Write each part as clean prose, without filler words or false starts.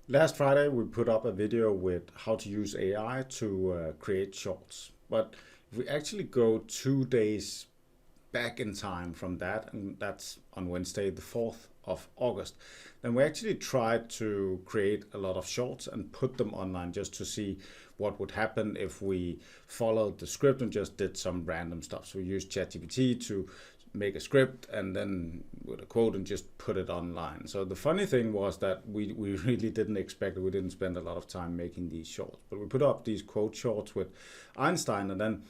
Last Friday, we put up a video with how to use AI to create shorts. But if we actually go 2 days back in time from that, and that's on Wednesday, the 4th of August, then we actually tried to create a lot of shorts and put them online just to see what would happen if we followed the script and just did some random stuff. So we used ChatGPT to make a script and then with a quote and just put it online. So the funny thing was that we really didn't expect it. We didn't spend a lot of time making these shorts, but we put up these quote shorts with Einstein, and then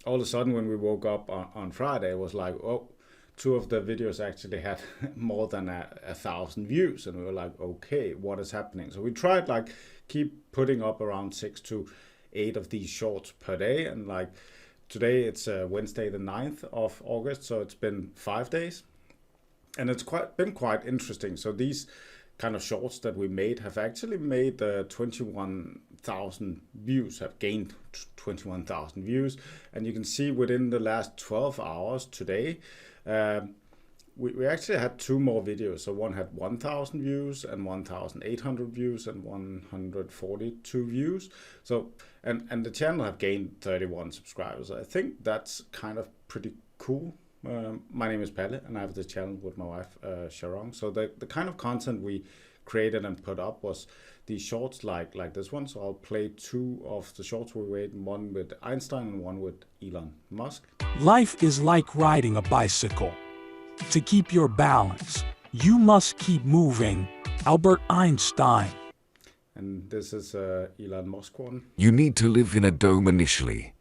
all of a sudden when we woke up on Friday, it was like, oh, two of the videos actually had more than a thousand views, and we were like, okay, what is happening? So we tried like keep putting up around 6 to 8 of these shorts per day, and like today it's Wednesday the 9th of August, so it's been 5 days, and it's been quite interesting. So these kind of shorts that we made have actually made 21,000 views, have gained 21,000 views. And you can see within the last 12 hours today, we actually had two more videos. So one had 1,000 views and 1,800 views and 142 views. So, and the channel have gained 31 subscribers. I think that's kind of pretty cool. My name is Palle, and I have the channel with my wife, Sharon. So the kind of content we created and put up was these shorts like this one. So I'll play two of the shorts we made, one with Einstein and one with Elon Musk. Life is like riding a bicycle. To keep your balance, you must keep moving. Albert Einstein. And this is Elon Musk one. You need to live in a dome initially.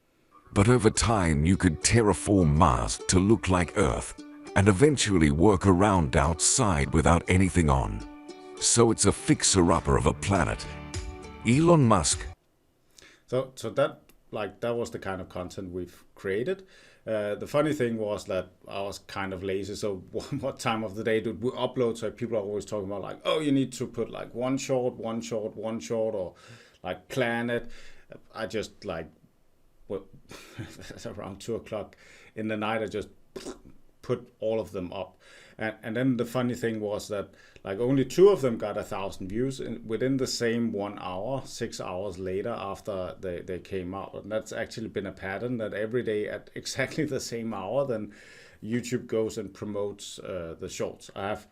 But over time you could terraform Mars to look like Earth and eventually work around outside without anything on. So it's a fixer-upper of a planet. Elon Musk. So that was the kind of content we've created. The funny thing was that I was kind of lazy. So what time of the day did we upload? So people are always talking about like, oh, you need to put like one short, or like plan it. I just like, well, around 2 o'clock in the night, I just put all of them up. And then the funny thing was that like only two of them got 1,000 views within the same 1 hour, 6 hours later after they came out. And that's actually been a pattern that every day at exactly the same hour, then YouTube goes and promotes the shorts. I have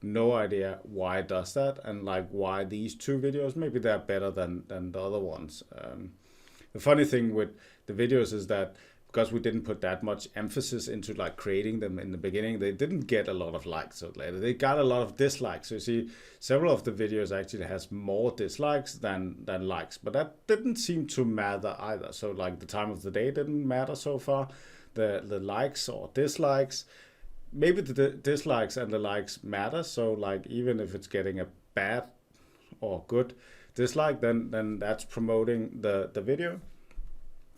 no idea why it does that, and like why these two videos, maybe they're better than the other ones. The funny thing with the videos is that because we didn't put that much emphasis into like creating them in the beginning, they didn't get a lot of likes. So later they got a lot of dislikes. So you see, several of the videos actually has more dislikes than likes, but that didn't seem to matter either. So like the time of the day didn't matter so far. The likes or dislikes, maybe the dislikes and the likes matter. So like even if it's getting a bad or good dislike, then that's promoting the video.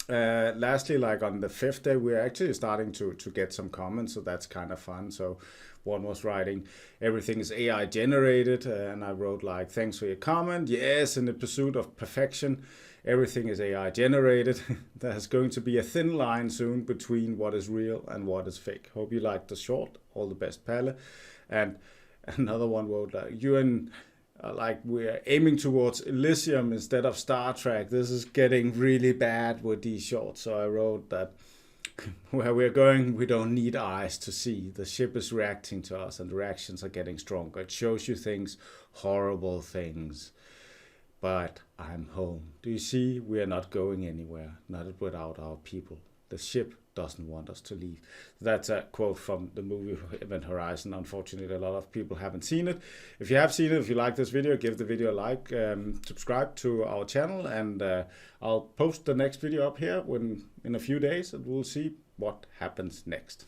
Lastly, like on the 5th day, we're actually starting to get some comments, so that's kind of fun. So one was writing, everything is AI generated, and I wrote like, thanks for your comment. Yes, in the pursuit of perfection, everything is AI generated. There's going to be a thin line soon between what is real and what is fake. Hope you liked the short. All the best, Palle. And another one wrote like, you and like we're aiming towards Elysium instead of Star Trek. This is getting really bad with these shorts. So I wrote that where we're going, we don't need eyes to see. The ship is reacting to us, and the reactions are getting stronger. It shows you things, horrible things. But I'm home. Do you see? We are not going anywhere, not without our people. The ship doesn't want us to leave. That's a quote from the movie Event Horizon. Unfortunately, a lot of people haven't seen it. If you have seen it, if you like this video, give the video a like, subscribe to our channel, and I'll post the next video up here in a few days, and we'll see what happens next.